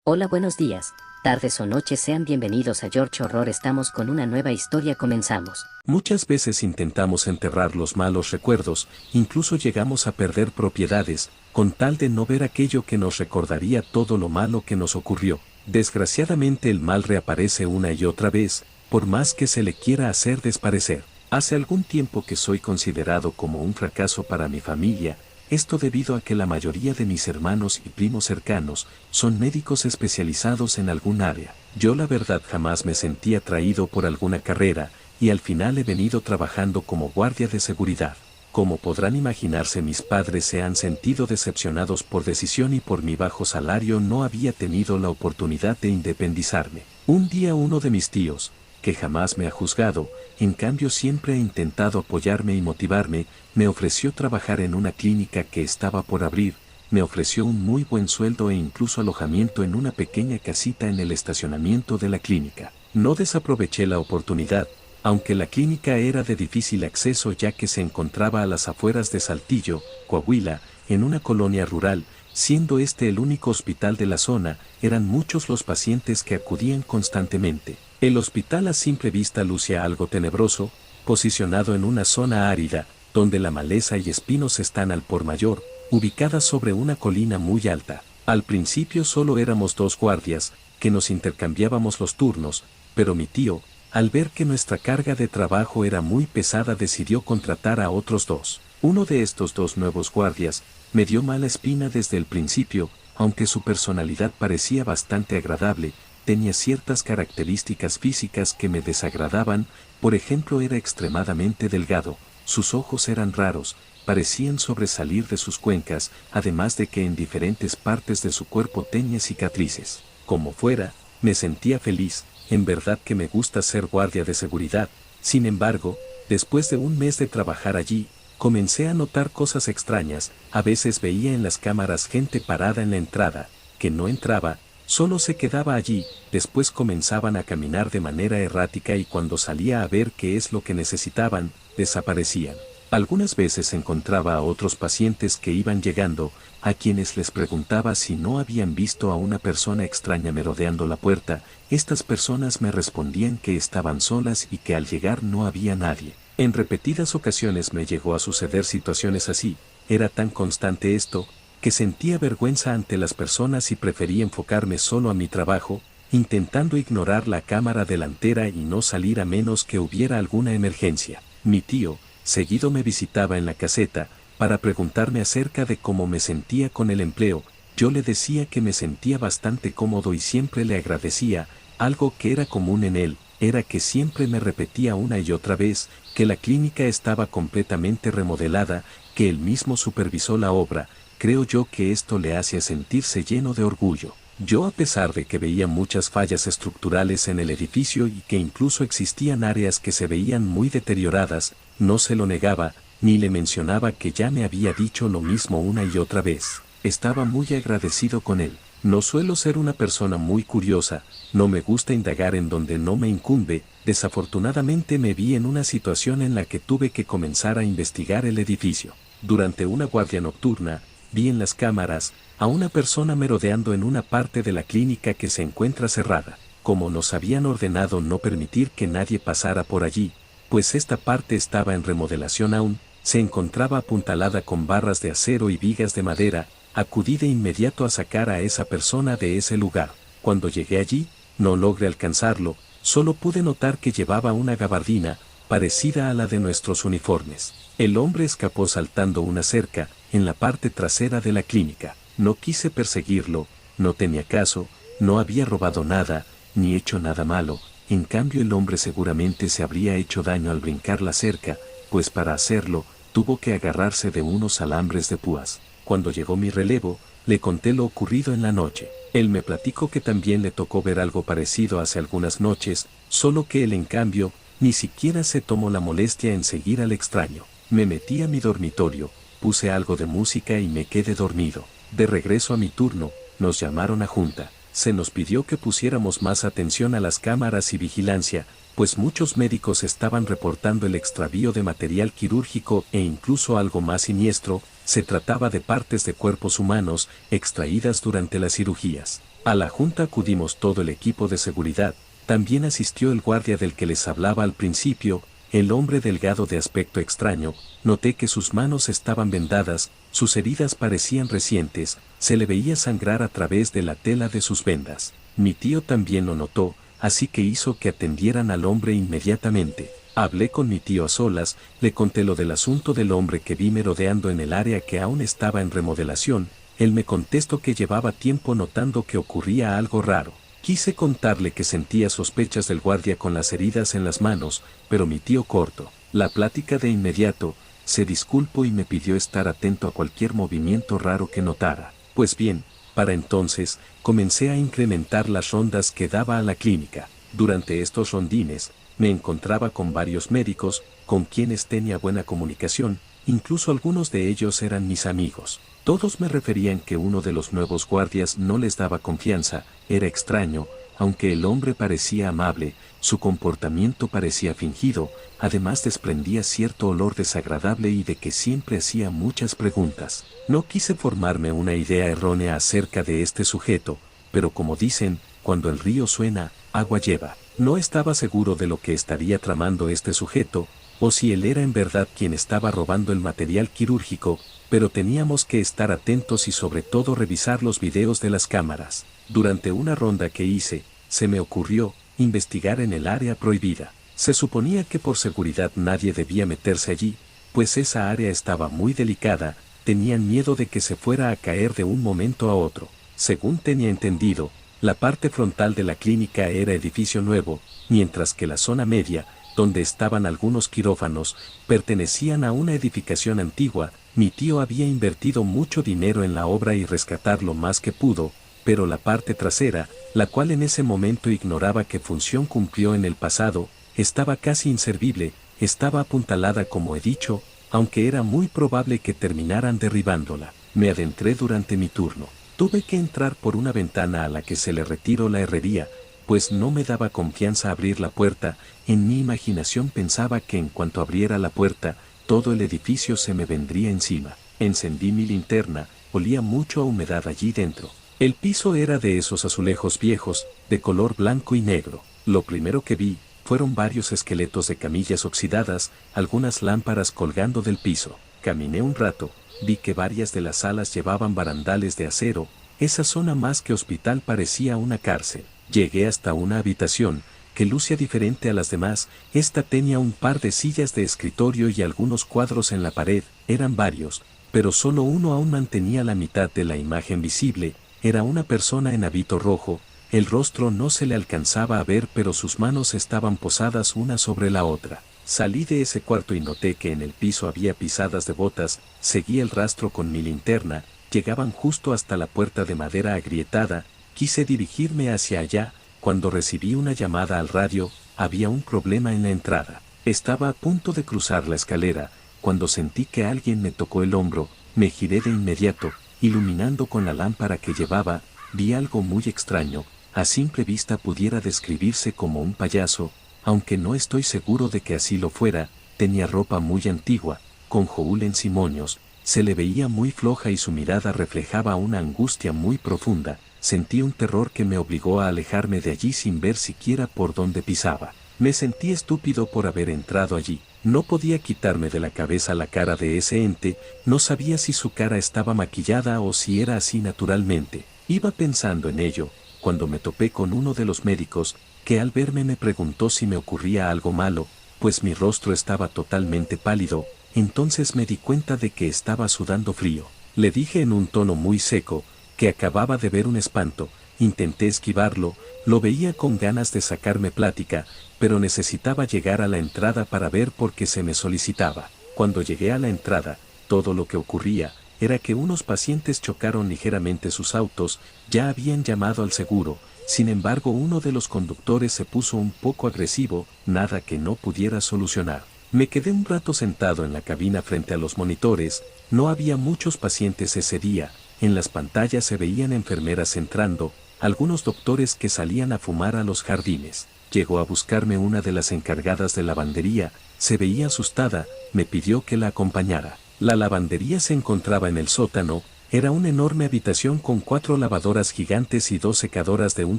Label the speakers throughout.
Speaker 1: Hola, buenos días, tardes o noches, sean bienvenidos a George Horror. Estamos con una nueva historia, comenzamos.
Speaker 2: Muchas veces intentamos enterrar los malos recuerdos, incluso llegamos a perder propiedades, con tal de no ver aquello que nos recordaría todo lo malo que nos ocurrió. Desgraciadamente el mal reaparece una y otra vez, por más que se le quiera hacer desaparecer. Hace algún tiempo que soy considerado como un fracaso para mi familia, esto debido a que la mayoría de mis hermanos y primos cercanos son médicos especializados en algún área. Yo la verdad jamás me sentí atraído por alguna carrera, y al final he venido trabajando como guardia de seguridad. Como podrán imaginarse, mis padres se han sentido decepcionados por decisión y por mi bajo salario no había tenido la oportunidad de independizarme. Un día uno de mis tíos, que jamás me ha juzgado, en cambio siempre ha intentado apoyarme y motivarme, me ofreció trabajar en una clínica que estaba por abrir, me ofreció un muy buen sueldo e incluso alojamiento en una pequeña casita en el estacionamiento de la clínica. No desaproveché la oportunidad, aunque la clínica era de difícil acceso ya que se encontraba a las afueras de Saltillo, Coahuila, en una colonia rural, siendo este el único hospital de la zona, eran muchos los pacientes que acudían constantemente. El hospital a simple vista lucía algo tenebroso, posicionado en una zona árida, donde la maleza y espinos están al por mayor, ubicada sobre una colina muy alta. Al principio solo éramos dos guardias, que nos intercambiábamos los turnos, pero mi tío, al ver que nuestra carga de trabajo era muy pesada, decidió contratar a otros dos. Uno de estos dos nuevos guardias me dio mala espina desde el principio, aunque su personalidad parecía bastante agradable, tenía ciertas características físicas que me desagradaban. Por ejemplo, era extremadamente delgado, sus ojos eran raros, parecían sobresalir de sus cuencas, además de que en diferentes partes de su cuerpo tenía cicatrices. Como fuera, me sentía feliz, en verdad que me gusta ser guardia de seguridad. Sin embargo, después de un mes de trabajar allí, comencé a notar cosas extrañas. A veces veía en las cámaras gente parada en la entrada, que no entraba, solo se quedaba allí, después comenzaban a caminar de manera errática y cuando salía a ver qué es lo que necesitaban, desaparecían. Algunas veces encontraba a otros pacientes que iban llegando, a quienes les preguntaba si no habían visto a una persona extraña merodeando la puerta. Estas personas me respondían que estaban solas y que al llegar no había nadie. En repetidas ocasiones me llegó a suceder situaciones así. Era tan constante esto, que sentía vergüenza ante las personas y preferí enfocarme solo a mi trabajo, intentando ignorar la cámara delantera y no salir a menos que hubiera alguna emergencia. Mi tío, seguido me visitaba en la caseta, para preguntarme acerca de cómo me sentía con el empleo. Yo le decía que me sentía bastante cómodo y siempre le agradecía. Algo que era común en él, era que siempre me repetía una y otra vez, que la clínica estaba completamente remodelada, que él mismo supervisó la obra. Creo yo que esto le hacía sentirse lleno de orgullo. Yo, a pesar de que veía muchas fallas estructurales en el edificio y que incluso existían áreas que se veían muy deterioradas, no se lo negaba, ni le mencionaba que ya me había dicho lo mismo una y otra vez. Estaba muy agradecido con él. No suelo ser una persona muy curiosa, no me gusta indagar en donde no me incumbe. Desafortunadamente me vi en una situación en la que tuve que comenzar a investigar el edificio. Durante una guardia nocturna, vi en las cámaras a una persona merodeando en una parte de la clínica que se encuentra cerrada. Como nos habían ordenado no permitir que nadie pasara por allí, pues esta parte estaba en remodelación aún, se encontraba apuntalada con barras de acero y vigas de madera. Acudí de inmediato a sacar a esa persona de ese lugar. Cuando llegué allí, no logré alcanzarlo, solo pude notar que llevaba una gabardina, parecida a la de nuestros uniformes. El hombre escapó saltando una cerca, en la parte trasera de la clínica. No quise perseguirlo, no tenía caso, no había robado nada, ni hecho nada malo. En cambio el hombre seguramente se habría hecho daño al brincar la cerca, pues para hacerlo, tuvo que agarrarse de unos alambres de púas. Cuando llegó mi relevo, le conté lo ocurrido en la noche. Él me platicó que también le tocó ver algo parecido hace algunas noches, solo que él en cambio, ni siquiera se tomó la molestia en seguir al extraño. Me metí a mi dormitorio, puse algo de música y me quedé dormido. De regreso a mi turno, nos llamaron a junta. Se nos pidió que pusiéramos más atención a las cámaras y vigilancia, pues muchos médicos estaban reportando el extravío de material quirúrgico e incluso algo más siniestro, se trataba de partes de cuerpos humanos extraídas durante las cirugías. A la junta acudimos todo el equipo de seguridad, también asistió el guardia del que les hablaba al principio, el hombre delgado de aspecto extraño. Noté que sus manos estaban vendadas, sus heridas parecían recientes, se le veía sangrar a través de la tela de sus vendas. Mi tío también lo notó, así que hizo que atendieran al hombre inmediatamente. Hablé con mi tío a solas, le conté lo del asunto del hombre que vi merodeando en el área que aún estaba en remodelación. Él me contestó que llevaba tiempo notando que ocurría algo raro. Quise contarle que sentía sospechas del guardia con las heridas en las manos, pero mi tío cortó la plática de inmediato, se disculpó y me pidió estar atento a cualquier movimiento raro que notara. Pues bien, para entonces, comencé a incrementar las rondas que daba a la clínica. Durante estos rondines, me encontraba con varios médicos, con quienes tenía buena comunicación, incluso algunos de ellos eran mis amigos. Todos me referían que uno de los nuevos guardias no les daba confianza, era extraño, aunque el hombre parecía amable, su comportamiento parecía fingido, además desprendía cierto olor desagradable y de que siempre hacía muchas preguntas. No quise formarme una idea errónea acerca de este sujeto, pero como dicen, cuando el río suena, agua lleva. No estaba seguro de lo que estaría tramando este sujeto, o si él era en verdad quien estaba robando el material quirúrgico, pero teníamos que estar atentos y sobre todo revisar los videos de las cámaras. Durante una ronda que hice, se me ocurrió investigar en el área prohibida. Se suponía que por seguridad nadie debía meterse allí, pues esa área estaba muy delicada, tenían miedo de que se fuera a caer de un momento a otro. Según tenía entendido, la parte frontal de la clínica era edificio nuevo, mientras que la zona media, donde estaban algunos quirófanos, pertenecían a una edificación antigua. Mi tío había invertido mucho dinero en la obra y rescatar lo más que pudo, pero la parte trasera, la cual en ese momento ignoraba qué función cumplió en el pasado, estaba casi inservible, estaba apuntalada como he dicho, aunque era muy probable que terminaran derribándola. Me adentré durante mi turno. Tuve que entrar por una ventana a la que se le retiró la herrería, pues no me daba confianza abrir la puerta. En mi imaginación pensaba que en cuanto abriera la puerta, todo el edificio se me vendría encima. Encendí mi linterna, olía mucho a humedad allí dentro. El piso era de esos azulejos viejos, de color blanco y negro. Lo primero que vi fueron varios esqueletos de camillas oxidadas, algunas lámparas colgando del piso. Caminé un rato, vi que varias de las salas llevaban barandales de acero. Esa zona más que hospital parecía una cárcel. Llegué hasta una habitación, que lucía diferente a las demás. Esta tenía un par de sillas de escritorio y algunos cuadros en la pared. Eran varios, pero solo uno aún mantenía la mitad de la imagen visible. Era una persona en hábito rojo. El rostro no se le alcanzaba a ver, pero sus manos estaban posadas una sobre la otra. Salí de ese cuarto y noté que en el piso había pisadas de botas. Seguí el rastro con mi linterna, llegaban justo hasta la puerta de madera agrietada. Quise dirigirme hacia allá, cuando recibí una llamada al radio. Había un problema en la entrada. Estaba a punto de cruzar la escalera, cuando sentí que alguien me tocó el hombro. Me giré de inmediato, iluminando con la lámpara que llevaba, vi algo muy extraño. A simple vista pudiera describirse como un payaso, aunque no estoy seguro de que así lo fuera. Tenía ropa muy antigua, con joul en cimoños, se le veía muy floja y su mirada reflejaba una angustia muy profunda. Sentí un terror que me obligó a alejarme de allí sin ver siquiera por dónde pisaba. Me sentí estúpido por haber entrado allí. No podía quitarme de la cabeza la cara de ese ente, no sabía si su cara estaba maquillada o si era así naturalmente. Iba pensando en ello, cuando me topé con uno de los médicos, que al verme me preguntó si me ocurría algo malo, pues mi rostro estaba totalmente pálido. Entonces me di cuenta de que estaba sudando frío. Le dije en un tono muy seco, que acababa de ver un espanto. Intenté esquivarlo, lo veía con ganas de sacarme plática, pero necesitaba llegar a la entrada para ver por qué se me solicitaba. Cuando llegué a la entrada, todo lo que ocurría era que unos pacientes chocaron ligeramente sus autos. Ya habían llamado al seguro. Sin embargo, uno de los conductores se puso un poco agresivo, nada que no pudiera solucionar. Me quedé un rato sentado en la cabina frente a los monitores. No había muchos pacientes ese día. En las pantallas se veían enfermeras entrando, algunos doctores que salían a fumar a los jardines. Llegó a buscarme una de las encargadas de lavandería, se veía asustada, me pidió que la acompañara. La lavandería se encontraba en el sótano. Era una enorme habitación con 4 lavadoras gigantes y 2 secadoras de un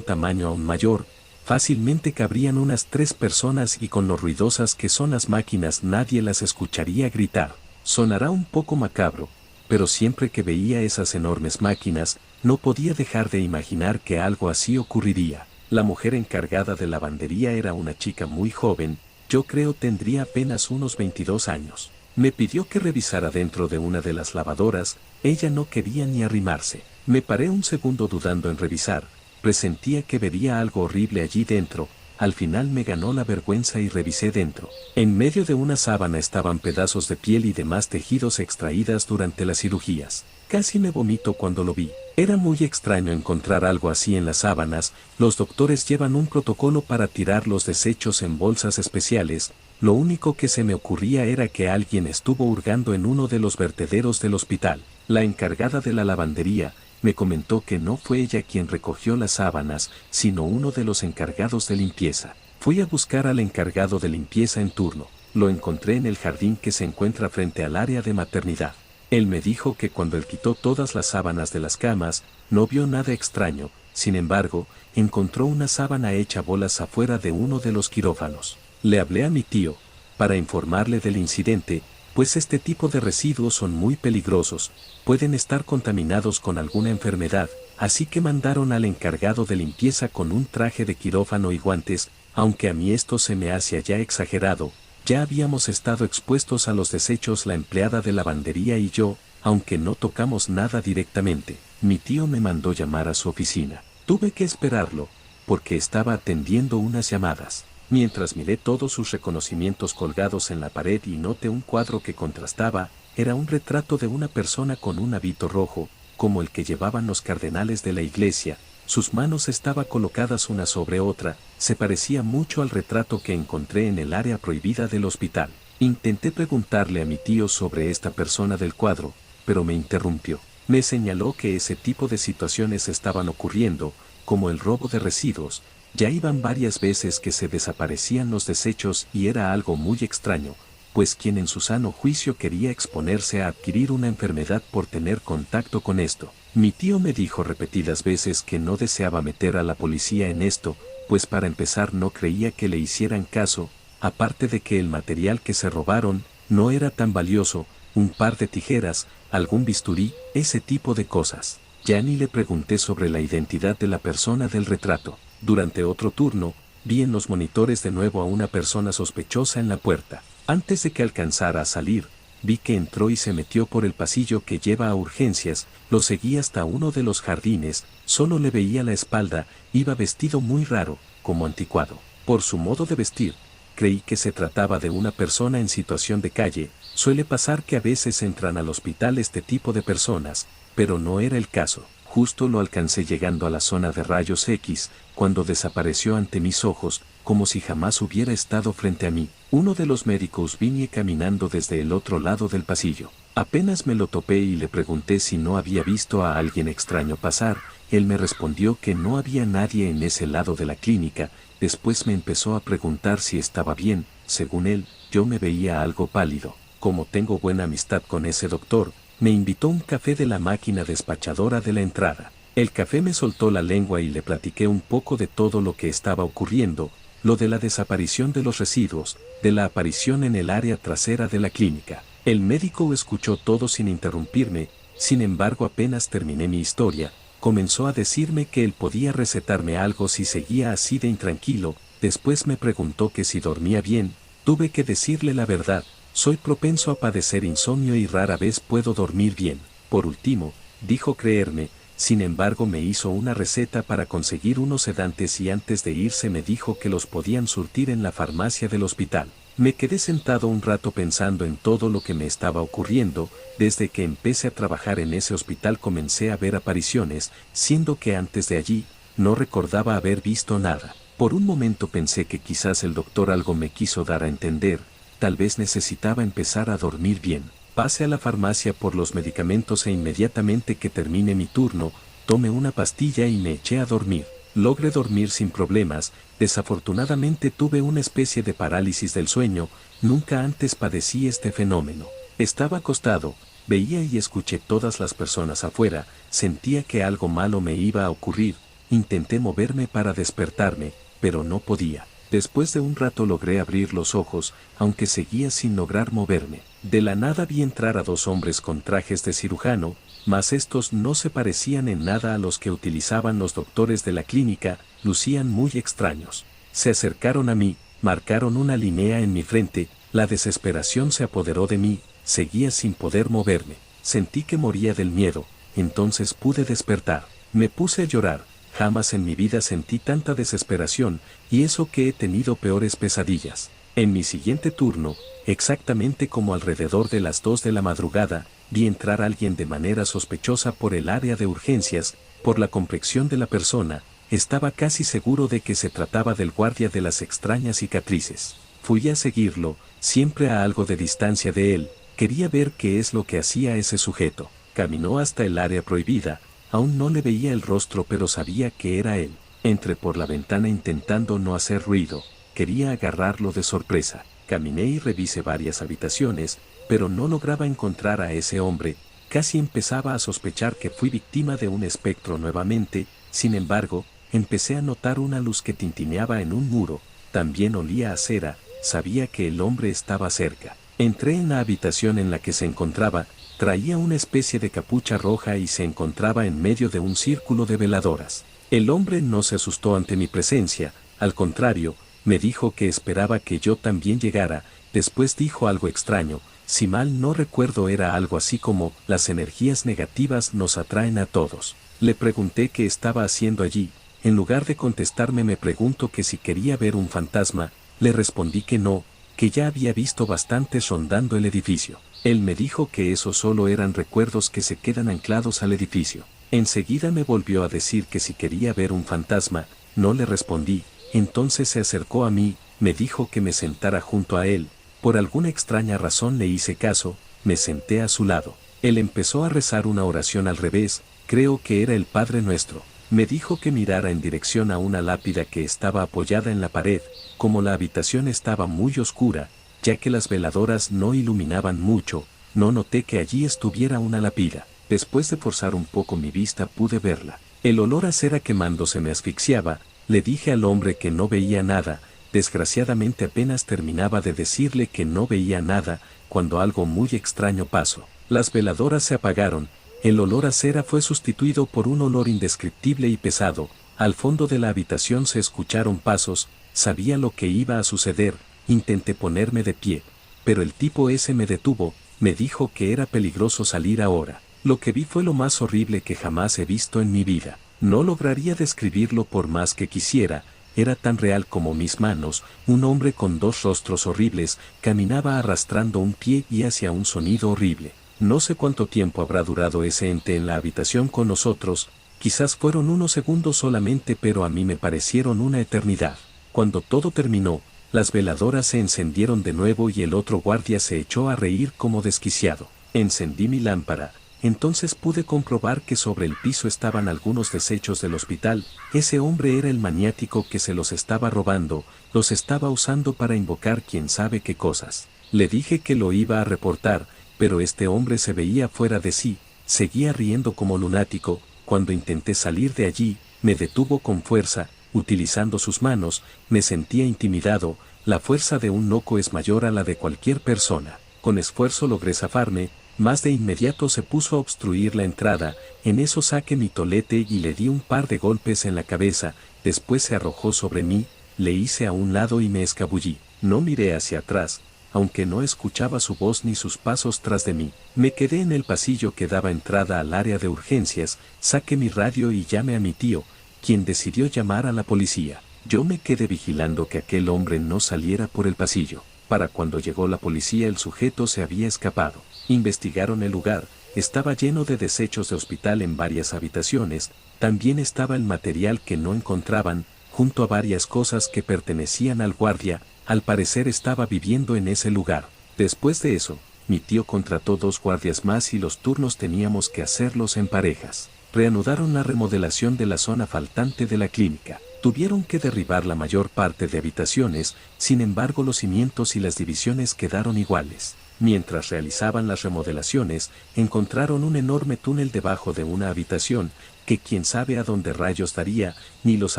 Speaker 2: tamaño aún mayor. Fácilmente cabrían unas 3 personas y con lo ruidosas que son las máquinas nadie las escucharía gritar. Sonará un poco macabro, pero siempre que veía esas enormes máquinas, no podía dejar de imaginar que algo así ocurriría. La mujer encargada de lavandería era una chica muy joven, yo creo tendría apenas unos 22 años. Me pidió que revisara dentro de una de las lavadoras, ella no quería ni arrimarse. Me paré un segundo dudando en revisar, presentía que vería algo horrible allí dentro. Al final me ganó la vergüenza y revisé dentro. En medio de una sábana estaban pedazos de piel y demás tejidos extraídas durante las cirugías. Casi me vomito cuando lo vi. Era muy extraño encontrar algo así en las sábanas. Los doctores llevan un protocolo para tirar los desechos en bolsas especiales. Lo único que se me ocurría era que alguien estuvo hurgando en uno de los vertederos del hospital. La encargada de la lavandería me comentó que no fue ella quien recogió las sábanas, sino uno de los encargados de limpieza. Fui a buscar al encargado de limpieza en turno. Lo encontré en el jardín que se encuentra frente al área de maternidad. Él me dijo que cuando él quitó todas las sábanas de las camas, no vio nada extraño. Sin embargo, encontró una sábana hecha bolas afuera de uno de los quirófanos. Le hablé a mi tío, para informarle del incidente, pues este tipo de residuos son muy peligrosos, pueden estar contaminados con alguna enfermedad, así que mandaron al encargado de limpieza con un traje de quirófano y guantes, aunque a mí esto se me hacía ya exagerado. Ya habíamos estado expuestos a los desechos la empleada de lavandería y yo, aunque no tocamos nada directamente. Mi tío me mandó llamar a su oficina. Tuve que esperarlo, porque estaba atendiendo unas llamadas. Mientras miré todos sus reconocimientos colgados en la pared y noté un cuadro que contrastaba, era un retrato de una persona con un hábito rojo, como el que llevaban los cardenales de la iglesia. Sus manos estaban colocadas una sobre otra, se parecía mucho al retrato que encontré en el área prohibida del hospital. Intenté preguntarle a mi tío sobre esta persona del cuadro, pero me interrumpió. Me señaló que ese tipo de situaciones estaban ocurriendo, como el robo de residuos. Ya iban varias veces que se desaparecían los desechos y era algo muy extraño, pues quien en su sano juicio quería exponerse a adquirir una enfermedad por tener contacto con esto. Mi tío me dijo repetidas veces que no deseaba meter a la policía en esto, pues para empezar no creía que le hicieran caso, aparte de que el material que se robaron no era tan valioso, un par de tijeras, algún bisturí, ese tipo de cosas. Ya ni le pregunté sobre la identidad de la persona del retrato. Durante otro turno, vi en los monitores de nuevo a una persona sospechosa en la puerta. Antes de que alcanzara a salir, vi que entró y se metió por el pasillo que lleva a urgencias, lo seguí hasta uno de los jardines, solo le veía la espalda, iba vestido muy raro, como anticuado. Por su modo de vestir, creí que se trataba de una persona en situación de calle. Suele pasar que a veces entran al hospital este tipo de personas, pero no era el caso. Justo lo alcancé llegando a la zona de rayos X, cuando desapareció ante mis ojos, como si jamás hubiera estado frente a mí. Uno de los médicos vine caminando desde el otro lado del pasillo. Apenas me lo topé y le pregunté si no había visto a alguien extraño pasar. Él me respondió que no había nadie en ese lado de la clínica. Después me empezó a preguntar si estaba bien. Según él, yo me veía algo pálido. Como tengo buena amistad con ese doctor, me invitó un café de la máquina despachadora de la entrada. El café me soltó la lengua y le platiqué un poco de todo lo que estaba ocurriendo, lo de la desaparición de los residuos, de la aparición en el área trasera de la clínica. El médico escuchó todo sin interrumpirme, sin embargo apenas terminé mi historia, comenzó a decirme que él podía recetarme algo si seguía así de intranquilo. Después me preguntó que si dormía bien. Tuve que decirle la verdad. Soy propenso a padecer insomnio y rara vez puedo dormir bien. Por último, dijo creerme, sin embargo me hizo una receta para conseguir unos sedantes y antes de irse me dijo que los podían surtir en la farmacia del hospital. Me quedé sentado un rato pensando en todo lo que me estaba ocurriendo. Desde que empecé a trabajar en ese hospital comencé a ver apariciones, siendo que antes de allí, no recordaba haber visto nada. Por un momento pensé que quizás el doctor algo me quiso dar a entender. Tal vez necesitaba empezar a dormir bien. Pasé a la farmacia por los medicamentos e inmediatamente que terminé mi turno, tomé una pastilla y me eché a dormir. Logré dormir sin problemas. Desafortunadamente tuve una especie de parálisis del sueño. Nunca antes padecí este fenómeno. Estaba acostado, Veía y escuché todas las personas afuera, sentía que algo malo me iba a ocurrir, intenté moverme para despertarme, pero no podía. Después de un rato logré abrir los ojos, aunque seguía sin lograr moverme. De la nada vi entrar a dos hombres con trajes de cirujano, mas estos no se parecían en nada a los que utilizaban los doctores de la clínica, lucían muy extraños. Se acercaron a mí, marcaron una línea en mi frente, la desesperación se apoderó de mí, seguía sin poder moverme, sentí que moría del miedo, entonces pude despertar. Me puse a llorar, jamás en mi vida sentí tanta desesperación, y eso que he tenido peores pesadillas. En mi siguiente turno, exactamente como alrededor de las 2 de la madrugada, vi entrar a alguien de manera sospechosa por el área de urgencias, por la complexión de la persona, estaba casi seguro de que se trataba del guardia de las extrañas cicatrices. Fui a seguirlo, siempre a algo de distancia de él, quería ver qué es lo que hacía ese sujeto. Caminó hasta el área prohibida, aún no le veía el rostro pero sabía que era él. Entré por la ventana intentando no hacer ruido, quería agarrarlo de sorpresa. Caminé y revisé varias habitaciones, pero no lograba encontrar a ese hombre, casi empezaba a sospechar que fui víctima de un espectro nuevamente, sin embargo, empecé a notar una luz que tintineaba en un muro, también olía a cera, sabía que el hombre estaba cerca. Entré en la habitación en la que se encontraba, traía una especie de capucha roja y se encontraba en medio de un círculo de veladoras. El hombre no se asustó ante mi presencia, al contrario, me dijo que esperaba que yo también llegara, después dijo algo extraño, si mal no recuerdo era algo así como, las energías negativas nos atraen a todos. Le pregunté qué estaba haciendo allí, en lugar de contestarme me preguntó que si quería ver un fantasma, le respondí que no, que ya había visto bastantes rondando el edificio. Él me dijo que esos solo eran recuerdos que se quedan anclados al edificio. Enseguida me volvió a decir que si quería ver un fantasma, no le respondí, entonces se acercó a mí, me dijo que me sentara junto a él, por alguna extraña razón le hice caso, me senté a su lado. Él empezó a rezar una oración al revés, creo que era el Padre Nuestro. Me dijo que mirara en dirección a una lápida que estaba apoyada en la pared, como la habitación estaba muy oscura, ya que las veladoras no iluminaban mucho, no noté que allí estuviera una lápida. Después de forzar un poco mi vista pude verla. El olor a cera quemándose me asfixiaba, le dije al hombre que no veía nada, desgraciadamente apenas terminaba de decirle que no veía nada, cuando algo muy extraño pasó. Las veladoras se apagaron, el olor a cera fue sustituido por un olor indescriptible y pesado, al fondo de la habitación se escucharon pasos, sabía lo que iba a suceder, intenté ponerme de pie, pero el tipo ese me detuvo, me dijo que era peligroso salir ahora. Lo que vi fue lo más horrible que jamás he visto en mi vida. No lograría describirlo por más que quisiera, era tan real como mis manos, un hombre con dos rostros horribles, caminaba arrastrando un pie y hacía un sonido horrible. No sé cuánto tiempo habrá durado ese ente en la habitación con nosotros, quizás fueron unos segundos solamente pero a mí me parecieron una eternidad. Cuando todo terminó, las veladoras se encendieron de nuevo y el otro guardia se echó a reír como desquiciado. Encendí mi lámpara. Entonces pude comprobar que sobre el piso estaban algunos desechos del hospital, ese hombre era el maniático que se los estaba robando, los estaba usando para invocar quién sabe qué cosas. Le dije que lo iba a reportar, pero este hombre se veía fuera de sí, seguía riendo como lunático, cuando intenté salir de allí, me detuvo con fuerza, utilizando sus manos, me sentía intimidado, la fuerza de un loco es mayor a la de cualquier persona, con esfuerzo logré zafarme, más de inmediato se puso a obstruir la entrada, en eso saqué mi tolete y le di un par de golpes en la cabeza, después se arrojó sobre mí, le hice a un lado y me escabullí, no miré hacia atrás, aunque no escuchaba su voz ni sus pasos tras de mí, me quedé en el pasillo que daba entrada al área de urgencias, saqué mi radio y llamé a mi tío, quien decidió llamar a la policía. Yo me quedé vigilando que aquel hombre no saliera por el pasillo. Para cuando llegó la policía el sujeto se había escapado. Investigaron el lugar, estaba lleno de desechos de hospital en varias habitaciones, también estaba el material que no encontraban, junto a varias cosas que pertenecían al guardia, al parecer estaba viviendo en ese lugar. Después de eso, mi tío contrató 2 guardias más y los turnos teníamos que hacerlos en parejas. Reanudaron la remodelación de la zona faltante de la clínica. Tuvieron que derribar la mayor parte de habitaciones, sin embargo los cimientos y las divisiones quedaron iguales. Mientras realizaban las remodelaciones, encontraron un enorme túnel debajo de una habitación, que quién sabe a dónde rayos daría, ni los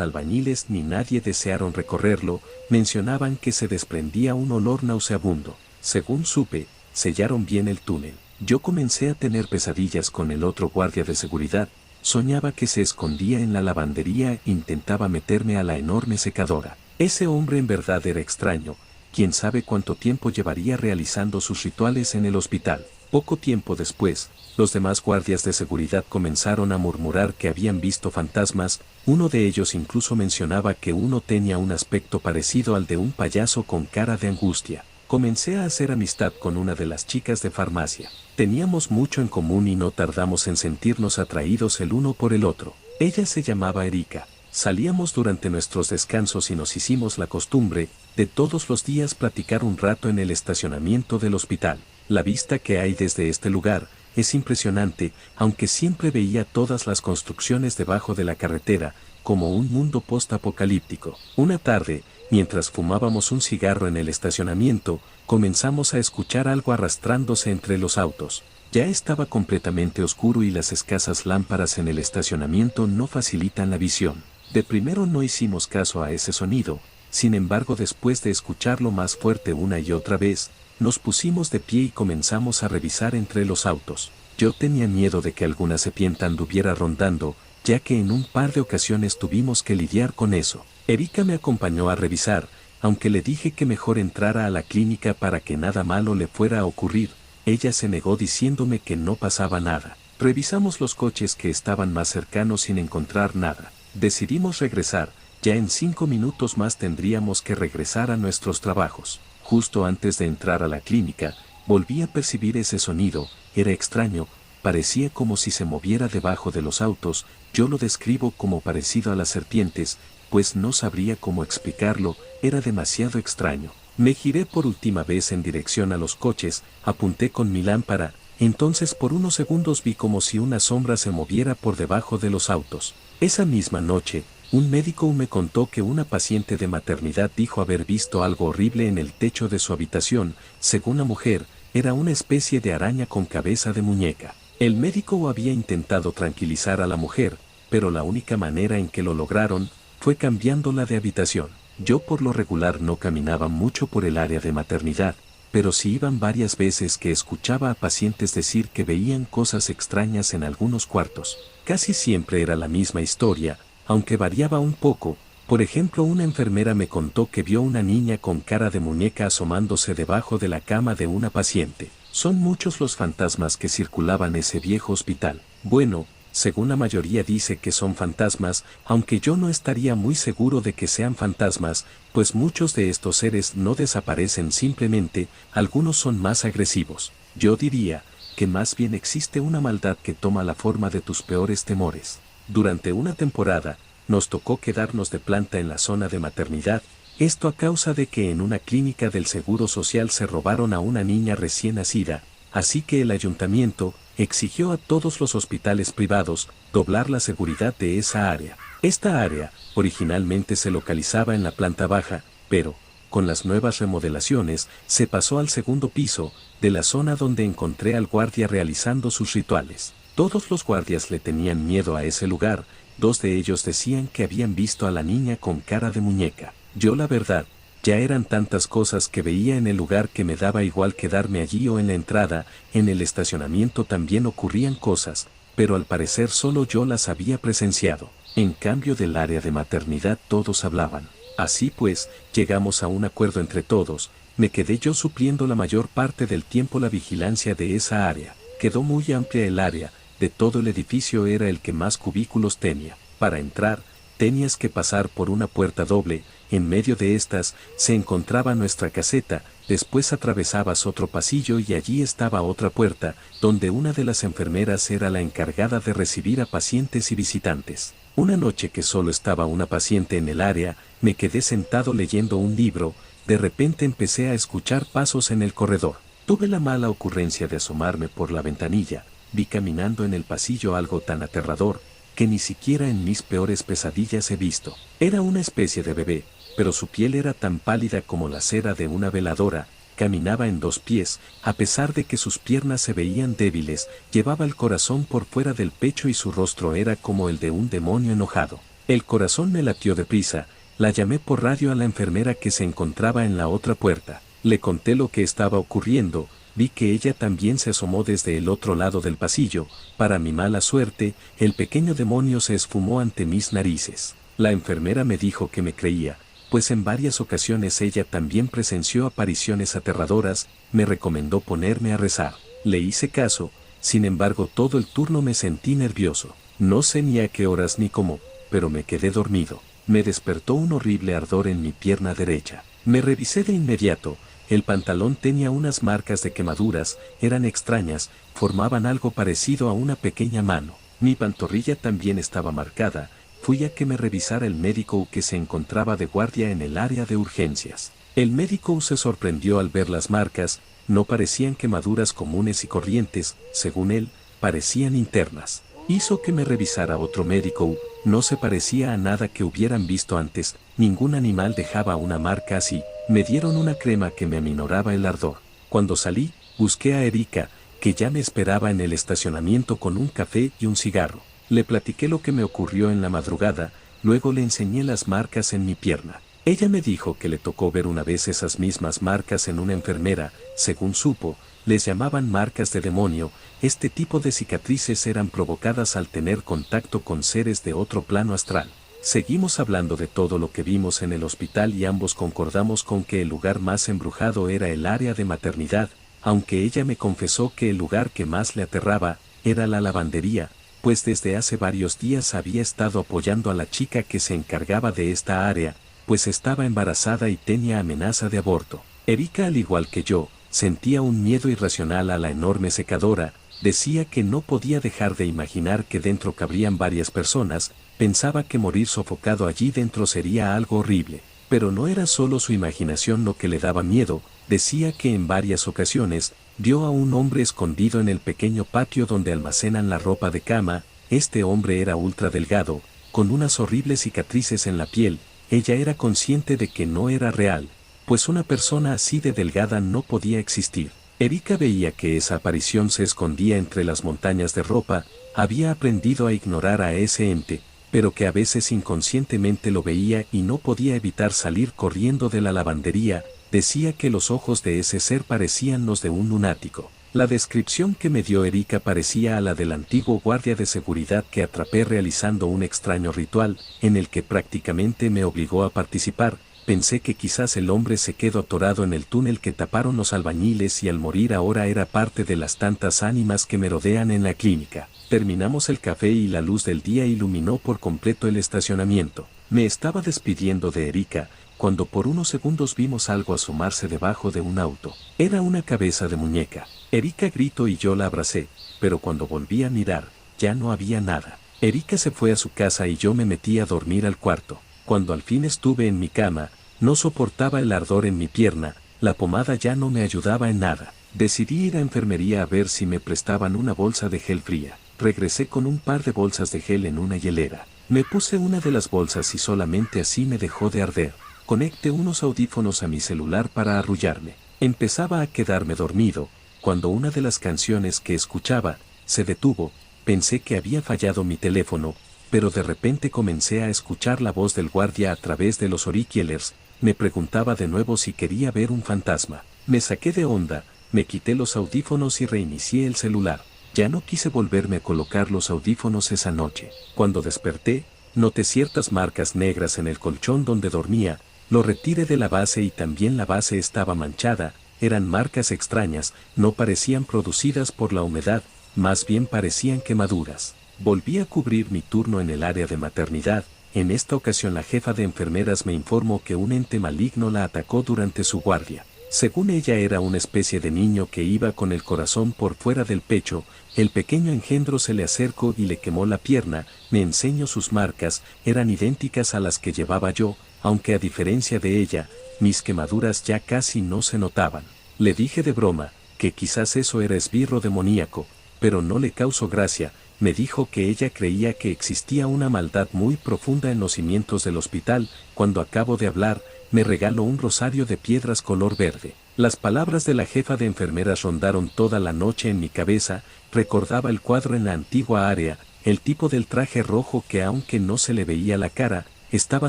Speaker 2: albañiles ni nadie desearon recorrerlo, mencionaban que se desprendía un olor nauseabundo. Según supe, sellaron bien el túnel. Yo comencé a tener pesadillas con el otro guardia de seguridad, soñaba que se escondía en la lavandería e intentaba meterme a la enorme secadora. Ese hombre en verdad era extraño, quién sabe cuánto tiempo llevaría realizando sus rituales en el hospital. Poco tiempo después, los demás guardias de seguridad comenzaron a murmurar que habían visto fantasmas, uno de ellos incluso mencionaba que uno tenía un aspecto parecido al de un payaso con cara de angustia. Comencé a hacer amistad con una de las chicas de farmacia. Teníamos mucho en común y no tardamos en sentirnos atraídos el uno por el otro. Ella se llamaba Erika. Salíamos durante nuestros descansos y nos hicimos la costumbre de todos los días platicar un rato en el estacionamiento del hospital. La vista que hay desde este lugar es impresionante, aunque siempre veía todas las construcciones debajo de la carretera, como un mundo post-apocalíptico. Una tarde, mientras fumábamos un cigarro en el estacionamiento, comenzamos a escuchar algo arrastrándose entre los autos. Ya estaba completamente oscuro y las escasas lámparas en el estacionamiento no facilitan la visión. De primero no hicimos caso a ese sonido, sin embargo después de escucharlo más fuerte una y otra vez, nos pusimos de pie y comenzamos a revisar entre los autos. Yo tenía miedo de que alguna serpiente anduviera rondando, ya que en un par de ocasiones tuvimos que lidiar con eso. Erika me acompañó a revisar, aunque le dije que mejor entrara a la clínica para que nada malo le fuera a ocurrir, ella se negó diciéndome que no pasaba nada. Revisamos los coches que estaban más cercanos sin encontrar nada. Decidimos regresar, ya en 5 minutos más tendríamos que regresar a nuestros trabajos. Justo antes de entrar a la clínica, volví a percibir ese sonido, era extraño, parecía como si se moviera debajo de los autos, yo lo describo como parecido a las serpientes, pues no sabría cómo explicarlo, era demasiado extraño. Me giré por última vez en dirección a los coches, apunté con mi lámpara, entonces por unos segundos vi como si una sombra se moviera por debajo de los autos. Esa misma noche, un médico me contó que una paciente de maternidad dijo haber visto algo horrible en el techo de su habitación, según la mujer, era una especie de araña con cabeza de muñeca. El médico había intentado tranquilizar a la mujer, pero la única manera en que lo lograron fue cambiándola de habitación. Yo por lo regular no caminaba mucho por el área de maternidad, pero sí iban varias veces que escuchaba a pacientes decir que veían cosas extrañas en algunos cuartos. Casi siempre era la misma historia, aunque variaba un poco. Por ejemplo, una enfermera me contó que vio una niña con cara de muñeca asomándose debajo de la cama de una paciente. Son muchos los fantasmas que circulaban ese viejo hospital. Bueno, según la mayoría dice que son fantasmas, aunque yo no estaría muy seguro de que sean fantasmas, pues muchos de estos seres no desaparecen simplemente, algunos son más agresivos. Yo diría que más bien existe una maldad que toma la forma de tus peores temores. Durante una temporada, nos tocó quedarnos de planta en la zona de maternidad, esto a causa de que en una clínica del Seguro Social se robaron a una niña recién nacida, así que el ayuntamiento exigió a todos los hospitales privados doblar la seguridad de esa área. Esta área originalmente se localizaba en la planta baja, pero, con las nuevas remodelaciones, se pasó al segundo piso, de la zona donde encontré al guardia realizando sus rituales. Todos los guardias le tenían miedo a ese lugar, 2 de ellos decían que habían visto a la niña con cara de muñeca. Yo la verdad, ya eran tantas cosas que veía en el lugar que me daba igual quedarme allí o en la entrada, en el estacionamiento también ocurrían cosas, pero al parecer solo yo las había presenciado. En cambio del área de maternidad todos hablaban. Así pues, llegamos a un acuerdo entre todos, me quedé yo supliendo la mayor parte del tiempo la vigilancia de esa área. Quedó muy amplia el área, de todo el edificio era el que más cubículos tenía. Para entrar, tenías que pasar por una puerta doble, en medio de estas se encontraba nuestra caseta, después atravesabas otro pasillo y allí estaba otra puerta, donde una de las enfermeras era la encargada de recibir a pacientes y visitantes. Una noche que solo estaba una paciente en el área, me quedé sentado leyendo un libro, de repente empecé a escuchar pasos en el corredor. Tuve la mala ocurrencia de asomarme por la ventanilla, vi caminando en el pasillo algo tan aterrador, que ni siquiera en mis peores pesadillas he visto. Era una especie de bebé, pero su piel era tan pálida como la cera de una veladora, caminaba en 2 pies, a pesar de que sus piernas se veían débiles, llevaba el corazón por fuera del pecho y su rostro era como el de un demonio enojado. El corazón me latió deprisa, la llamé por radio a la enfermera que se encontraba en la otra puerta. Le conté lo que estaba ocurriendo, vi que ella también se asomó desde el otro lado del pasillo. Para mi mala suerte, el pequeño demonio se esfumó ante mis narices. La enfermera me dijo que me creía, pues en varias ocasiones ella también presenció apariciones aterradoras, me recomendó ponerme a rezar. Le hice caso, sin embargo todo el turno me sentí nervioso. No sé ni a qué horas ni cómo, pero me quedé dormido. Me despertó un horrible ardor en mi pierna derecha. Me revisé de inmediato. El pantalón tenía unas marcas de quemaduras, eran extrañas, formaban algo parecido a una pequeña mano. Mi pantorrilla también estaba marcada. Fui a que me revisara el médico que se encontraba de guardia en el área de urgencias. El médico se sorprendió al ver las marcas, no parecían quemaduras comunes y corrientes, según él, parecían internas. Hizo que me revisara otro médico, no se parecía a nada que hubieran visto antes, ningún animal dejaba una marca así. Me dieron una crema que me aminoraba el ardor. Cuando salí, busqué a Erika, que ya me esperaba en el estacionamiento con un café y un cigarro. Le platiqué lo que me ocurrió en la madrugada, luego le enseñé las marcas en mi pierna. Ella me dijo que le tocó ver una vez esas mismas marcas en una enfermera, según supo, les llamaban marcas de demonio. Este tipo de cicatrices eran provocadas al tener contacto con seres de otro plano astral. Seguimos hablando de todo lo que vimos en el hospital y ambos concordamos con que el lugar más embrujado era el área de maternidad, aunque ella me confesó que el lugar que más le aterraba era la lavandería, pues desde hace varios días había estado apoyando a la chica que se encargaba de esta área, pues estaba embarazada y tenía amenaza de aborto. Erika, al igual que yo, sentía un miedo irracional a la enorme secadora, decía que no podía dejar de imaginar que dentro cabrían varias personas, pensaba que morir sofocado allí dentro sería algo horrible. Pero no era solo su imaginación lo que le daba miedo, decía que en varias ocasiones, vio a un hombre escondido en el pequeño patio donde almacenan la ropa de cama. Este hombre era ultra delgado, con unas horribles cicatrices en la piel. Ella era consciente de que no era real, pues una persona así de delgada no podía existir. Erika veía que esa aparición se escondía entre las montañas de ropa, había aprendido a ignorar a ese ente, pero que a veces inconscientemente lo veía y no podía evitar salir corriendo de la lavandería. Decía que los ojos de ese ser parecían los de un lunático. La descripción que me dio Erika parecía a la del antiguo guardia de seguridad que atrapé realizando un extraño ritual, en el que prácticamente me obligó a participar. Pensé que quizás el hombre se quedó atorado en el túnel que taparon los albañiles y al morir ahora era parte de las tantas ánimas que me rodean en la clínica. Terminamos el café y la luz del día iluminó por completo el estacionamiento. Me estaba despidiendo de Erika, cuando por unos segundos vimos algo asomarse debajo de un auto. Era una cabeza de muñeca. Erika gritó y yo la abracé, pero cuando volví a mirar, ya no había nada. Erika se fue a su casa y yo me metí a dormir al cuarto. Cuando al fin estuve en mi cama, no soportaba el ardor en mi pierna, la pomada ya no me ayudaba en nada. Decidí ir a enfermería a ver si me prestaban una bolsa de gel fría. Regresé con un par de bolsas de gel en una hielera. Me puse una de las bolsas y solamente así me dejó de arder. Conecté unos audífonos a mi celular para arrullarme. Empezaba a quedarme dormido, cuando una de las canciones que escuchaba se detuvo. Pensé que había fallado mi teléfono, pero de repente comencé a escuchar la voz del guardia a través de los auriculares. Me preguntaba de nuevo si quería ver un fantasma. Me saqué de onda, me quité los audífonos y reinicié el celular. Ya no quise volverme a colocar los audífonos esa noche. Cuando desperté, noté ciertas marcas negras en el colchón donde dormía. Lo retiré de la base y también la base estaba manchada. Eran marcas extrañas, no parecían producidas por la humedad, más bien parecían quemaduras. Volví a cubrir mi turno en el área de maternidad. En esta ocasión la jefa de enfermeras me informó que un ente maligno la atacó durante su guardia. Según ella era una especie de niño que iba con el corazón por fuera del pecho. El pequeño engendro se le acercó y le quemó la pierna. Me enseñó sus marcas, eran idénticas a las que llevaba yo, aunque a diferencia de ella, mis quemaduras ya casi no se notaban. Le dije de broma, que quizás eso era esbirro demoníaco, pero no le causó gracia. Me dijo que ella creía que existía una maldad muy profunda en los cimientos del hospital. Cuando acabo de hablar, me regaló un rosario de piedras color verde. Las palabras de la jefa de enfermeras rondaron toda la noche en mi cabeza, recordaba el cuadro en la antigua área, el tipo del traje rojo que aunque no se le veía la cara, estaba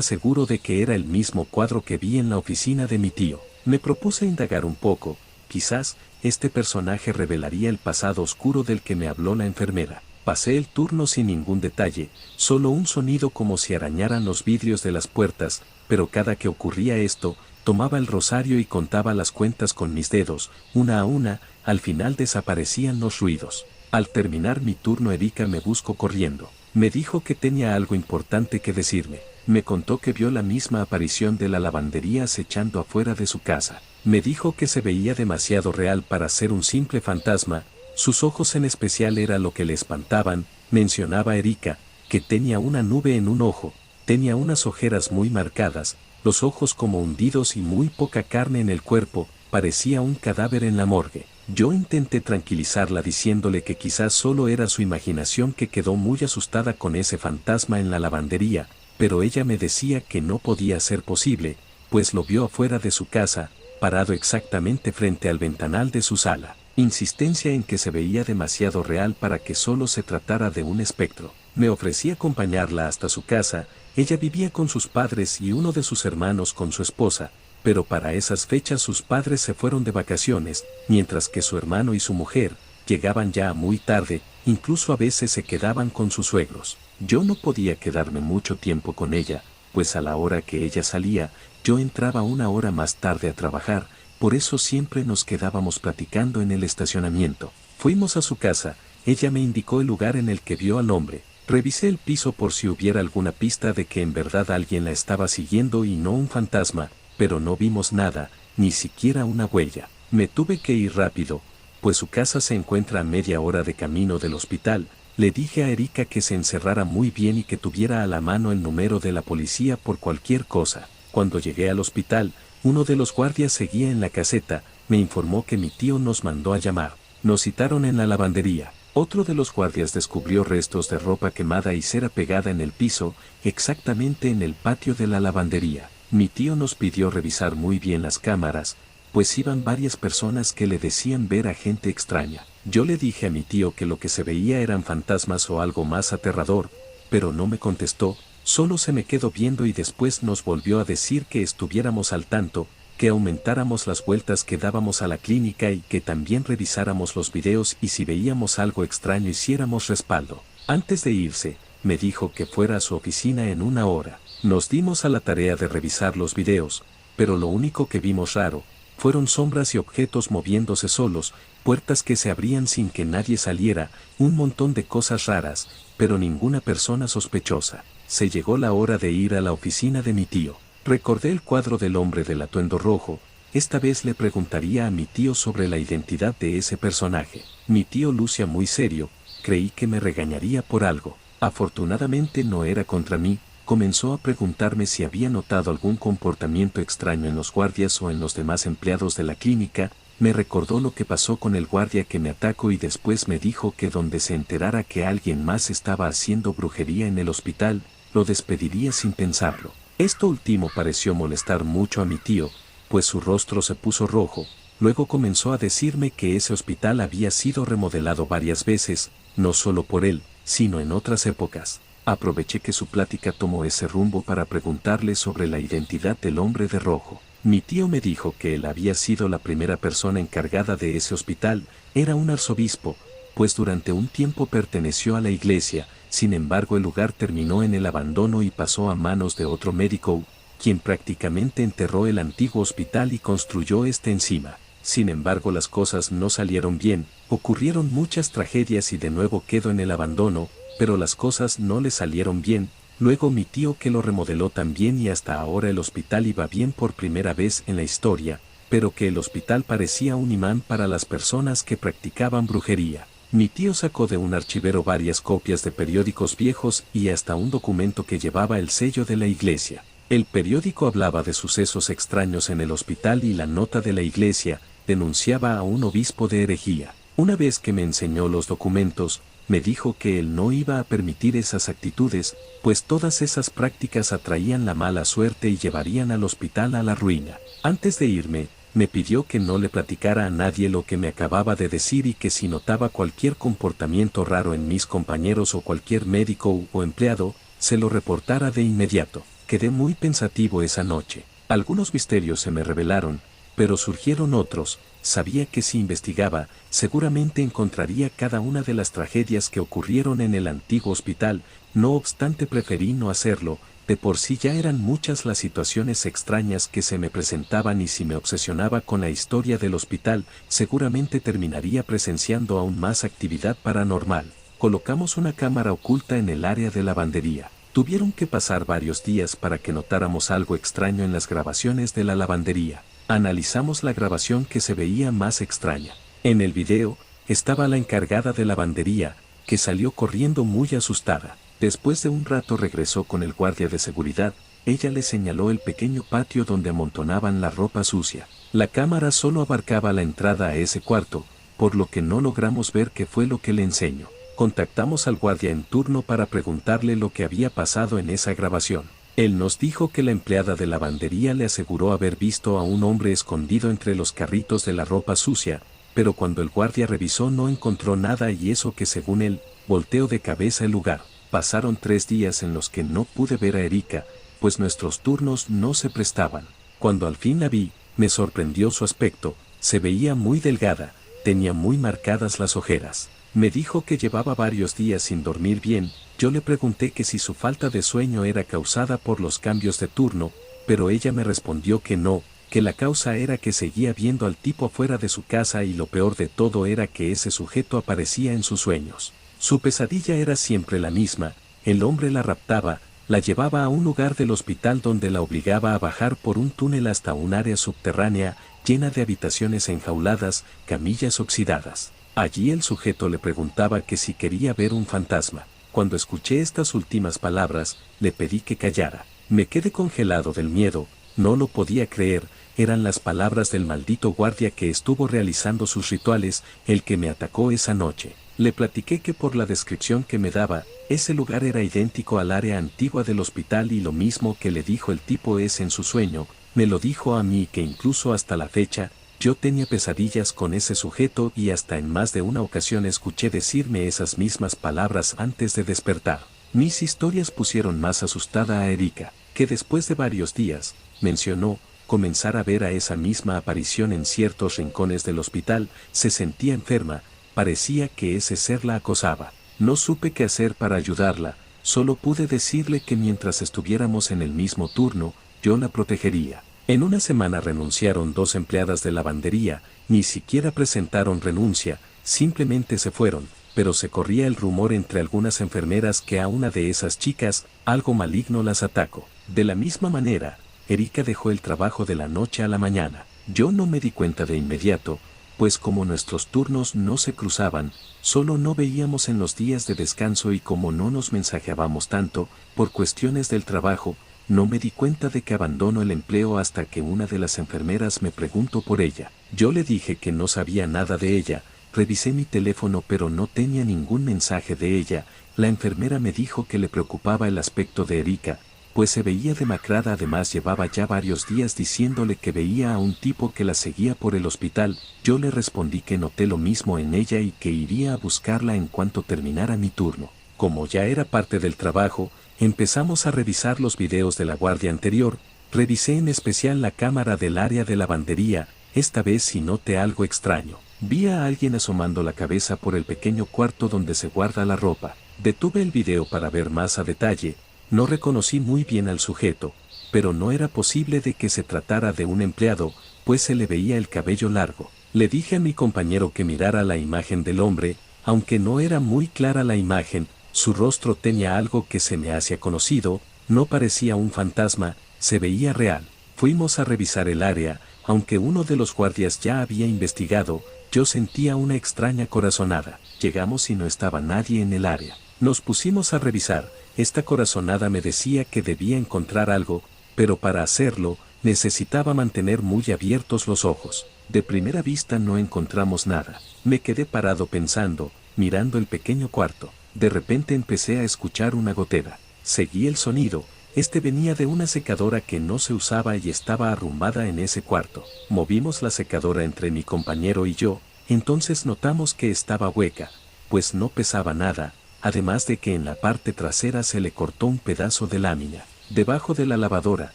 Speaker 2: seguro de que era el mismo cuadro que vi en la oficina de mi tío. Me propuse indagar un poco, quizás este personaje revelaría el pasado oscuro del que me habló la enfermera. Pasé el turno sin ningún detalle, solo un sonido como si arañaran los vidrios de las puertas, pero cada que ocurría esto, tomaba el rosario y contaba las cuentas con mis dedos, una a una, al final desaparecían los ruidos. Al terminar mi turno Erika me buscó corriendo. Me dijo que tenía algo importante que decirme. Me contó que vio la misma aparición de la lavandería acechando afuera de su casa. Me dijo que se veía demasiado real para ser un simple fantasma. Sus ojos en especial era lo que le espantaban, mencionaba Erika, que tenía una nube en un ojo, tenía unas ojeras muy marcadas, los ojos como hundidos y muy poca carne en el cuerpo, parecía un cadáver en la morgue. Yo intenté tranquilizarla diciéndole que quizás solo era su imaginación que quedó muy asustada con ese fantasma en la lavandería, pero ella me decía que no podía ser posible, pues lo vio afuera de su casa, parado exactamente frente al ventanal de su sala. Insistencia en que se veía demasiado real para que solo se tratara de un espectro. Me ofrecí acompañarla hasta su casa, ella vivía con sus padres y uno de sus hermanos con su esposa, pero para esas fechas sus padres se fueron de vacaciones, mientras que su hermano y su mujer llegaban ya muy tarde, incluso a veces se quedaban con sus suegros. Yo no podía quedarme mucho tiempo con ella, pues a la hora que ella salía, yo entraba una hora más tarde a trabajar, por eso siempre nos quedábamos platicando en el estacionamiento. Fuimos a su casa, ella me indicó el lugar en el que vio al hombre. Revisé el piso por si hubiera alguna pista de que en verdad alguien la estaba siguiendo y no un fantasma, pero no vimos nada, ni siquiera una huella. Me tuve que ir rápido, pues su casa se encuentra a media hora de camino del hospital. Le dije a Erika que se encerrara muy bien y que tuviera a la mano el número de la policía por cualquier cosa. Cuando llegué al hospital, uno de los guardias seguía en la caseta, me informó que mi tío nos mandó a llamar. Nos citaron en la lavandería. Otro de los guardias descubrió restos de ropa quemada y cera pegada en el piso, exactamente en el patio de la lavandería. Mi tío nos pidió revisar muy bien las cámaras, pues iban varias personas que le decían ver a gente extraña. Yo le dije a mi tío que lo que se veía eran fantasmas o algo más aterrador, pero no me contestó, solo se me quedó viendo y después nos volvió a decir que estuviéramos al tanto, que aumentáramos las vueltas que dábamos a la clínica y que también revisáramos los videos y si veíamos algo extraño hiciéramos respaldo. Antes de irse, me dijo que fuera a su oficina en una hora. Nos dimos a la tarea de revisar los videos, pero lo único que vimos raro, fueron sombras y objetos moviéndose solos, puertas que se abrían sin que nadie saliera, un montón de cosas raras, pero ninguna persona sospechosa. Se llegó la hora de ir a la oficina de mi tío. Recordé el cuadro del hombre del atuendo rojo, esta vez le preguntaría a mi tío sobre la identidad de ese personaje. Mi tío lucía muy serio, creí que me regañaría por algo. Afortunadamente no era contra mí, comenzó a preguntarme si había notado algún comportamiento extraño en los guardias o en los demás empleados de la clínica, me recordó lo que pasó con el guardia que me atacó y después me dijo que donde se enterara que alguien más estaba haciendo brujería en el hospital, lo despediría sin pensarlo. Esto último pareció molestar mucho a mi tío, pues su rostro se puso rojo, luego comenzó a decirme que ese hospital había sido remodelado varias veces, no solo por él, sino en otras épocas. Aproveché que su plática tomó ese rumbo para preguntarle sobre la identidad del hombre de rojo. Mi tío me dijo que él había sido la primera persona encargada de ese hospital, era un arzobispo, pues durante un tiempo perteneció a la iglesia, sin embargo el lugar terminó en el abandono y pasó a manos de otro médico, quien prácticamente enterró el antiguo hospital y construyó este encima. Sin embargo las cosas no salieron bien, ocurrieron muchas tragedias y de nuevo quedó en el abandono, pero las cosas no le salieron bien, luego mi tío que lo remodeló también y hasta ahora el hospital iba bien por primera vez en la historia, pero que el hospital parecía un imán para las personas que practicaban brujería. Mi tío sacó de un archivero varias copias de periódicos viejos y hasta un documento que llevaba el sello de la iglesia. El periódico hablaba de sucesos extraños en el hospital y la nota de la iglesia denunciaba a un obispo de herejía. Una vez que me enseñó los documentos, me dijo que él no iba a permitir esas actitudes, pues todas esas prácticas atraían la mala suerte y llevarían al hospital a la ruina. Antes de irme, me pidió que no le platicara a nadie lo que me acababa de decir y que si notaba cualquier comportamiento raro en mis compañeros o cualquier médico o empleado, se lo reportara de inmediato. Quedé muy pensativo esa noche. Algunos misterios se me revelaron, pero surgieron otros. Sabía que si investigaba, seguramente encontraría cada una de las tragedias que ocurrieron en el antiguo hospital. No obstante, preferí no hacerlo. De por sí ya eran muchas las situaciones extrañas que se me presentaban y si me obsesionaba con la historia del hospital, seguramente terminaría presenciando aún más actividad paranormal. Colocamos una cámara oculta en el área de lavandería. Tuvieron que pasar varios días para que notáramos algo extraño en las grabaciones de la lavandería. Analizamos la grabación que se veía más extraña. En el video, estaba la encargada de lavandería, que salió corriendo muy asustada. Después de un rato regresó con el guardia de seguridad. Ella le señaló el pequeño patio donde amontonaban la ropa sucia. La cámara solo abarcaba la entrada a ese cuarto, por lo que no logramos ver qué fue lo que le enseñó. Contactamos al guardia en turno para preguntarle lo que había pasado en esa grabación. Él nos dijo que la empleada de lavandería le aseguró haber visto a un hombre escondido entre los carritos de la ropa sucia, pero cuando el guardia revisó no encontró nada y eso que según él, volteó de cabeza el lugar. Pasaron 3 días en los que no pude ver a Erika, pues nuestros turnos no se prestaban. Cuando al fin la vi, me sorprendió su aspecto. Se veía muy delgada, tenía muy marcadas las ojeras. Me dijo que llevaba varios días sin dormir bien. Yo le pregunté que si su falta de sueño era causada por los cambios de turno, pero ella me respondió que no, que la causa era que seguía viendo al tipo fuera de su casa y lo peor de todo era que ese sujeto aparecía en sus sueños. Su pesadilla era siempre la misma. El hombre la raptaba, la llevaba a un lugar del hospital donde la obligaba a bajar por un túnel hasta un área subterránea, llena de habitaciones enjauladas, camillas oxidadas. Allí el sujeto le preguntaba que si quería ver un fantasma. Cuando escuché estas últimas palabras, le pedí que callara. Me quedé congelado del miedo, no lo podía creer, eran las palabras del maldito guardia que estuvo realizando sus rituales, el que me atacó esa noche. Le platiqué que por la descripción que me daba, ese lugar era idéntico al área antigua del hospital y lo mismo que le dijo el tipo es en su sueño, me lo dijo a mí que incluso hasta la fecha, yo tenía pesadillas con ese sujeto y hasta en más de una ocasión escuché decirme esas mismas palabras antes de despertar. Mis historias pusieron más asustada a Erika, que después de varios días, mencionó, comenzar a ver a esa misma aparición en ciertos rincones del hospital, se sentía enferma, parecía que ese ser la acosaba. No supe qué hacer para ayudarla, solo pude decirle que mientras estuviéramos en el mismo turno, yo la protegería. En una semana renunciaron 2 empleadas de lavandería, ni siquiera presentaron renuncia, simplemente se fueron, pero se corría el rumor entre algunas enfermeras que a una de esas chicas, algo maligno las atacó. De la misma manera, Erika dejó el trabajo de la noche a la mañana. Yo no me di cuenta de inmediato, pues como nuestros turnos no se cruzaban, solo no veíamos en los días de descanso y como no nos mensajeábamos tanto, por cuestiones del trabajo, no me di cuenta de que abandonó el empleo hasta que una de las enfermeras me preguntó por ella. Yo le dije que no sabía nada de ella, revisé mi teléfono pero no tenía ningún mensaje de ella. La enfermera me dijo que le preocupaba el aspecto de Erika, pues se veía demacrada, además llevaba ya varios días diciéndole que veía a un tipo que la seguía por el hospital. Yo le respondí que noté lo mismo en ella y que iría a buscarla en cuanto terminara mi turno. Como ya era parte del trabajo, empezamos a revisar los videos de la guardia anterior. Revisé en especial la cámara del área de lavandería, esta vez sí noté algo extraño. Vi a alguien asomando la cabeza por el pequeño cuarto donde se guarda la ropa. Detuve el video para ver más a detalle. No reconocí muy bien al sujeto, pero no era posible de que se tratara de un empleado, pues se le veía el cabello largo. Le dije a mi compañero que mirara la imagen del hombre, aunque no era muy clara la imagen, su rostro tenía algo que se me hacía conocido, no parecía un fantasma, se veía real. Fuimos a revisar el área, aunque uno de los guardias ya había investigado, yo sentía una extraña corazonada. Llegamos y no estaba nadie en el área. Nos pusimos a revisar, esta corazonada me decía que debía encontrar algo, pero para hacerlo, necesitaba mantener muy abiertos los ojos. De primera vista no encontramos nada. Me quedé parado pensando, mirando el pequeño cuarto. De repente empecé a escuchar una gotera. Seguí el sonido, Este venía de una secadora que no se usaba y estaba arrumbada en ese cuarto. Movimos la secadora entre mi compañero y yo, entonces notamos que estaba hueca, pues no pesaba nada, además de que en la parte trasera se le cortó un pedazo de lámina. Debajo de la lavadora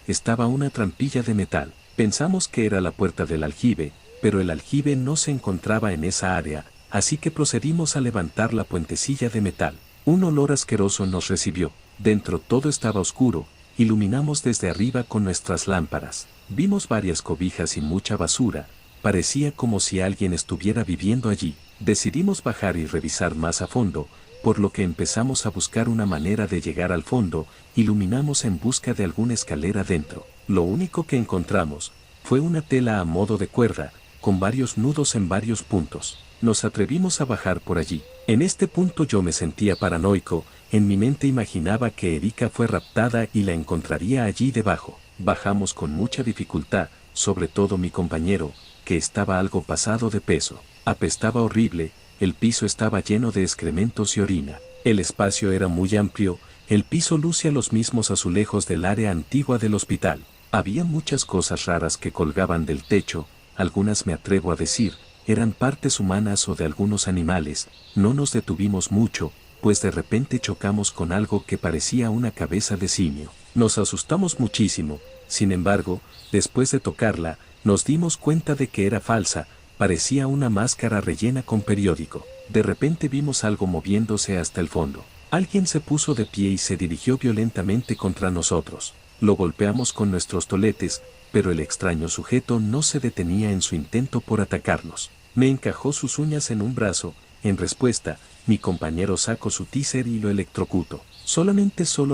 Speaker 2: estaba una trampilla de metal. Pensamos que era la puerta del aljibe, pero el aljibe no se encontraba en esa área, así que procedimos a levantar la puentecilla de metal. Un olor asqueroso nos recibió. Dentro todo estaba oscuro. Iluminamos desde arriba con nuestras lámparas. Vimos varias cobijas y mucha basura. Parecía como si alguien estuviera viviendo allí. Decidimos bajar y revisar más a fondo, por lo que empezamos a buscar una manera de llegar al fondo. Iluminamos en busca de alguna escalera dentro. Lo único que encontramos fue una tela a modo de cuerda, con varios nudos en varios puntos. Nos atrevimos a bajar por allí. En este punto yo me sentía paranoico. En mi mente imaginaba que Erika fue raptada y la encontraría allí debajo. Bajamos con mucha dificultad, sobre todo mi compañero, que estaba algo pasado de peso. Apestaba horrible, el piso estaba lleno de excrementos y orina. El espacio era muy amplio, el piso lucía los mismos azulejos del área antigua del hospital. Había muchas cosas raras que colgaban del techo, algunas me atrevo a decir, eran partes humanas o de algunos animales. No nos detuvimos mucho, pues de repente chocamos con algo que parecía una cabeza de simio. Nos asustamos muchísimo, sin embargo, después de tocarla, nos dimos cuenta de que era falsa, parecía una máscara rellena con periódico. De repente vimos algo moviéndose hasta el fondo. Alguien se puso de pie y se dirigió violentamente contra nosotros. Lo golpeamos con nuestros toletes, pero el extraño sujeto no se detenía en su intento por atacarnos. Me encajó sus uñas en un brazo. En respuesta, mi compañero sacó su tíser y lo electrocutó. Solo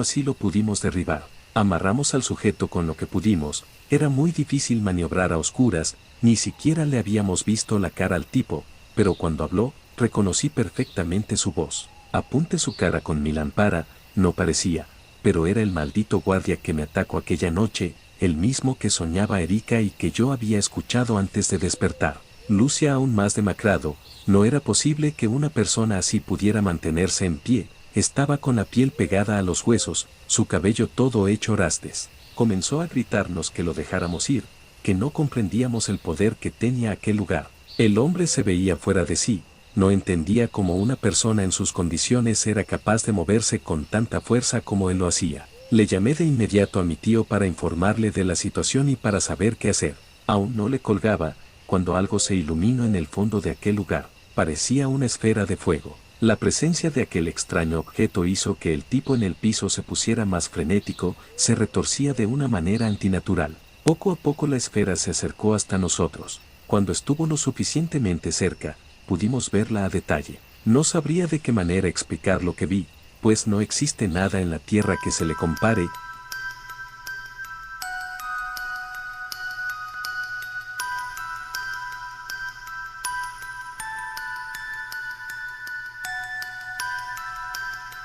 Speaker 2: así lo pudimos derribar. Amarramos al sujeto con lo que pudimos. Era muy difícil maniobrar a oscuras, ni siquiera le habíamos visto la cara al tipo, pero cuando habló, reconocí perfectamente su voz. Apunté su cara con mi lámpara, no parecía, pero era el maldito guardia que me atacó aquella noche, el mismo que soñaba Erika y que yo había escuchado antes de despertar. Lucía aún más demacrado. No era posible que una persona así pudiera mantenerse en pie. Estaba con la piel pegada a los huesos, su cabello todo hecho rastes. Comenzó a gritarnos que lo dejáramos ir, que no comprendíamos el poder que tenía aquel lugar. El hombre se veía fuera de sí, no entendía cómo una persona en sus condiciones era capaz de moverse con tanta fuerza como él lo hacía. Le llamé de inmediato a mi tío para informarle de la situación y para saber qué hacer. Aún no le colgaba, cuando algo se iluminó en el fondo de aquel lugar. Parecía una esfera de fuego. La presencia de aquel extraño objeto hizo que el tipo en el piso se pusiera más frenético, se retorcía de una manera antinatural. Poco a poco la esfera se acercó hasta nosotros. Cuando estuvo lo suficientemente cerca, pudimos verla a detalle. No sabría de qué manera explicar lo que vi, pues no existe nada en la Tierra que se le compare.